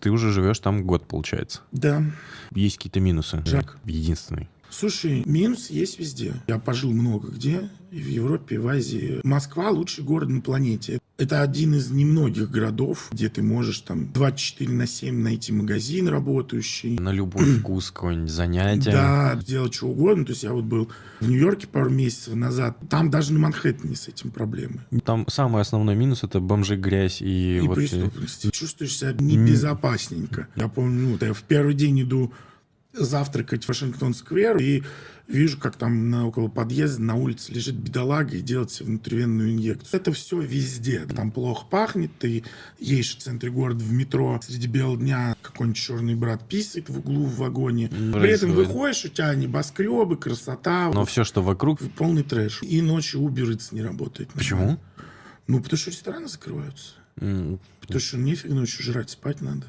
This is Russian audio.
Ты уже живешь там год, получается. Да. Есть какие-то минусы? Жак. Единственный. Слушай, минус есть везде. Я пожил много где, и в Европе, и в Азии. Москва — лучший город на планете. Это один из немногих городов, где ты можешь там 24/7 найти магазин работающий. На любой вкус какое-нибудь занятие. Да, делать что угодно. То есть я вот был в Нью-Йорке пару месяцев назад. Там даже на Манхэттене с этим проблемы. Там самый основной минус — это бомжи, грязь и И вот... преступность. Чувствуешь себя небезопасненько. Я помню, я в первый день иду завтракать в Вашингтон-сквер и вижу, как там около подъезда на улице лежит бедолага и делает себе внутривенную инъекцию. Это все везде. Там плохо пахнет, ты едешь в центре города в метро, среди бела дня какой-нибудь черный брат писает в углу в вагоне. При этом выходишь, у тебя небоскребы, красота. Но все, что вокруг... Полный трэш. И ночью Uber Eats не работает. Почему? Ну, потому что рестораны закрываются. Потому что нефиг ночью жрать, спать надо.